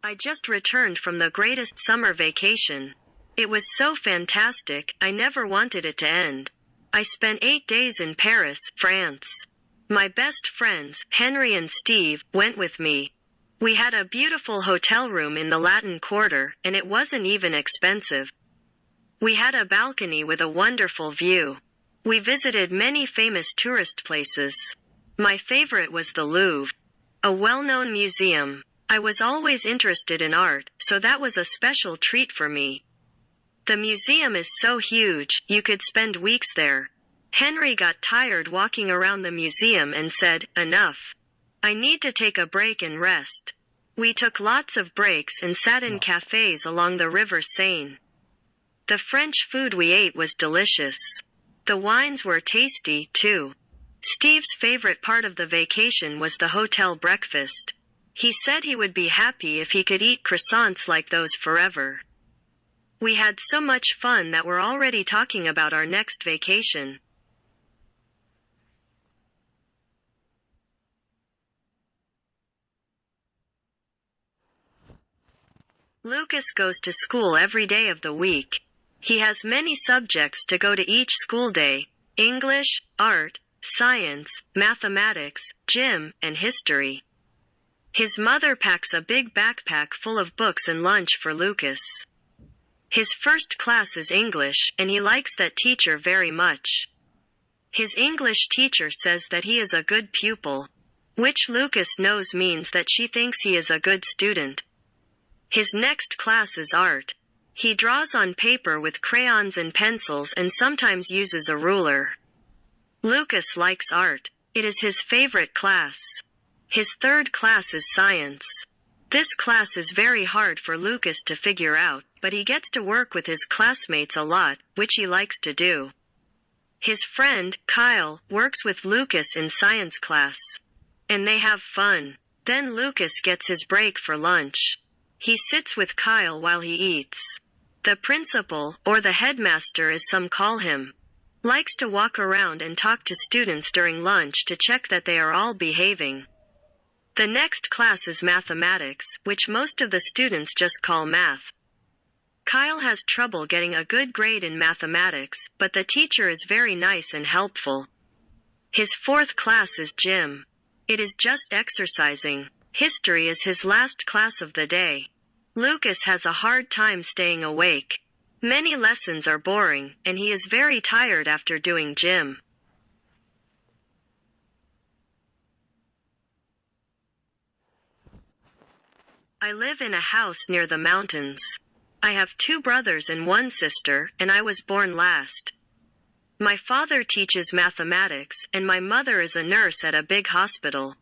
I just returned from the greatest summer vacation. It was so fantastic, I never wanted it to end. I spent 8 days in Paris, France. My best friends, Henry and Steve, went with me. We had a beautiful hotel room in the Latin Quarter, and it wasn't even expensive. We had a balcony with a wonderful view. We visited many famous tourist places. My favorite was the Louvre, a well-known museum. I was always interested in art, so that was a special treat for me. The museum is so huge, you could spend weeks there. Henry got tired walking around the museum and said, "Enough. I need to take a break and rest." We took lots of breaks and sat in cafes along the River Seine. The French food we ate was delicious. The wines were tasty, too. Steve's favorite part of the vacation was the hotel breakfast. He said he would be happy if he could eat croissants like those forever. We had so much fun that we're already talking about our next vacation. Lucas goes to school every day of the week. He has many subjects to go to each school day: English, art, science, mathematics, gym, and history. His mother packs a big backpack full of books and lunch for Lucas. His first class is English, and he likes that teacher very much. His English teacher says that he is a good pupil, which Lucas knows means that she thinks he is a good student. His next class is art. He draws on paper with crayons and pencils and sometimes uses a ruler. Lucas likes art. It is his favorite class. His third class is science. This class is very hard for Lucas to figure out, but he gets to work with his classmates a lot, which he likes to do. His friend, Kyle, works with Lucas in science class. And they have fun. Then Lucas gets his break for lunch. He sits with Kyle while he eats. The principal, or the headmaster as some call him, likes to walk around and talk to students during lunch to check that they are all behaving. The next class is mathematics, which most of the students just call math. Kyle has trouble getting a good grade in mathematics, but the teacher is very nice and helpful. His fourth class is gym. It is just exercising. History is his last class of the day. Lucas has a hard time staying awake. Many lessons are boring, and he is very tired after doing gym. I live in a house near the mountains. I have 2 brothers and 1 sister, and I was born last. My father teaches mathematics, and my mother is a nurse at a big hospital.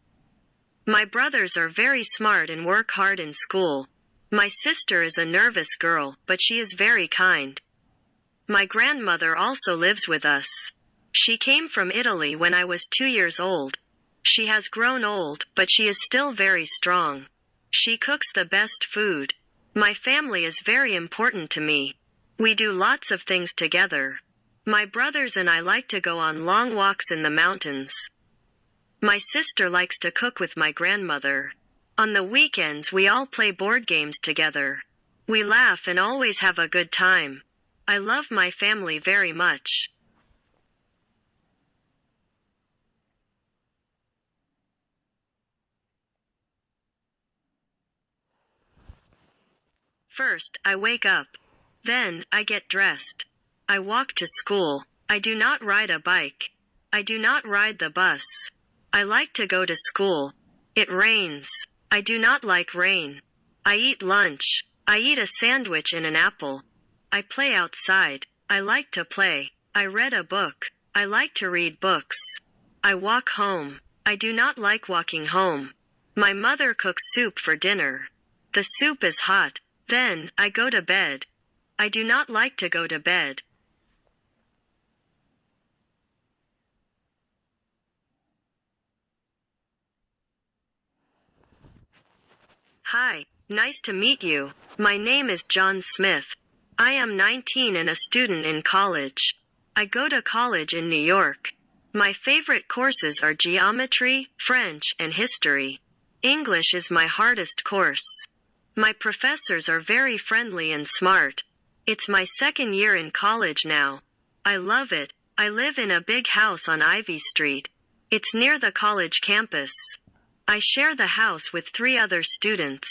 My brothers are very smart and work hard in school. My sister is a nervous girl, but she is very kind. My grandmother also lives with us. She came from Italy when I was 2 years old. She has grown old, but she is still very strong. She cooks the best food. My family is very important to me. We do lots of things together. My brothers and I like to go on long walks in the mountains. My sister likes to cook with my grandmother. On the weekends we all play board games together. We laugh and always have a good time. I love my family very much. First, I wake up. Then, I get dressed. I walk to school. I do not ride a bike. I do not ride the bus. I like to go to school. It rains. I do not like rain. I eat lunch. I eat a sandwich and an apple. I play outside. I like to play. I read a book. I like to read books. I walk home. I do not like walking home. My mother cooks soup for dinner. The soup is hot. Then, I go to bed. I do not like to go to bed. Hi, nice to meet you. My name is John Smith. I am 19 and a student in college. I go to college in New York. My favorite courses are geometry, French, and history. English is my hardest course. My professors are very friendly and smart. It's my second year in college now. I love it. I live in a big house on Ivy Street. It's near the college campus. I share the house with 3 other students.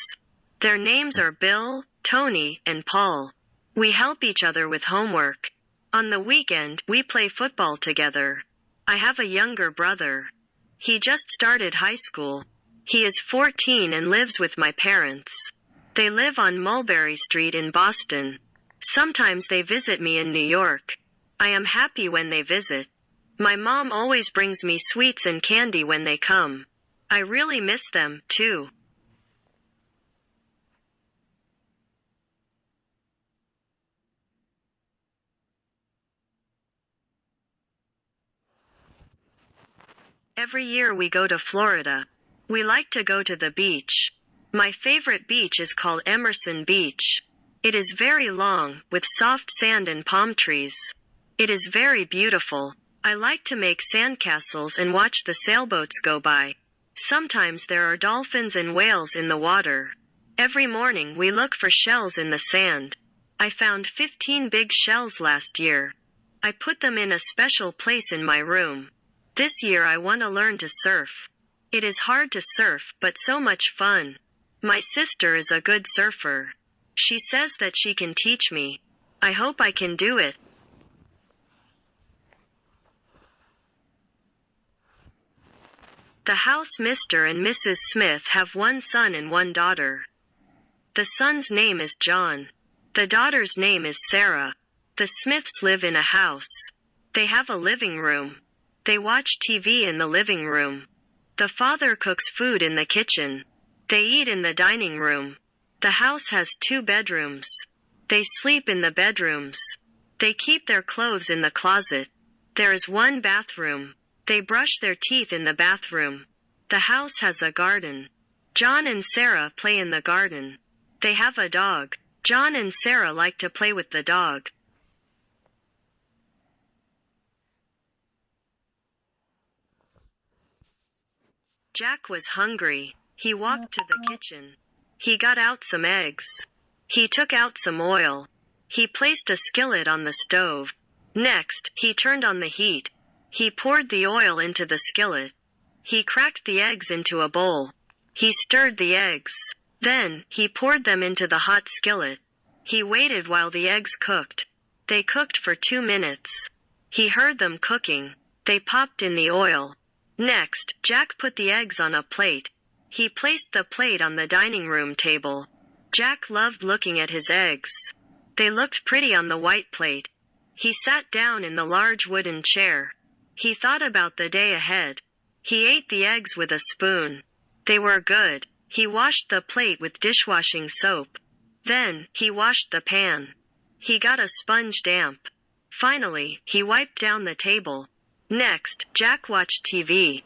Their names are Bill, Tony, and Paul. We help each other with homework. On the weekend, we play football together. I have a younger brother. He just started high school. He is 14 and lives with my parents. They live on Mulberry Street in Boston. Sometimes they visit me in New York. I am happy when they visit. My mom always brings me sweets and candy when they come. I really miss them, too. Every year we go to Florida. We like to go to the beach. My favorite beach is called Emerson Beach. It is very long, with soft sand and palm trees. It is very beautiful. I like to make sandcastles and watch the sailboats go by. Sometimes there are dolphins and whales in the water. Every morning we look for shells in the sand. I found 15 big shells last year. I put them in a special place in my room. This year I want to learn to surf. It is hard to surf, but so much fun. My sister is a good surfer. She says that she can teach me. I hope I can do it. The house Mr. and Mrs. Smith have 1 son and 1 daughter. The son's name is John. The daughter's name is Sarah. The Smiths live in a house. They have a living room. They watch TV in the living room. The father cooks food in the kitchen. They eat in the dining room. The house has 2 bedrooms. They sleep in the bedrooms. They keep their clothes in the closet. There is 1 bathroom. They brush their teeth in the bathroom. The house has a garden. John and Sarah play in the garden. They have a dog. John and Sarah like to play with the dog. Jack was hungry. He walked to the kitchen. He got out some eggs. He took out some oil. He placed a skillet on the stove. Next, he turned on the heat. He poured the oil into the skillet. He cracked the eggs into a bowl. He stirred the eggs. Then, he poured them into the hot skillet. He waited while the eggs cooked. They cooked for 2 minutes. He heard them cooking. They popped in the oil. Next, Jack put the eggs on a plate. He placed the plate on the dining room table. Jack loved looking at his eggs. They looked pretty on the white plate. He sat down in the large wooden chair. He thought about the day ahead. He ate the eggs with a spoon. They were good. He washed the plate with dishwashing soap. Then, he washed the pan. He got a sponge damp. Finally, he wiped down the table. Next, Jack watched TV.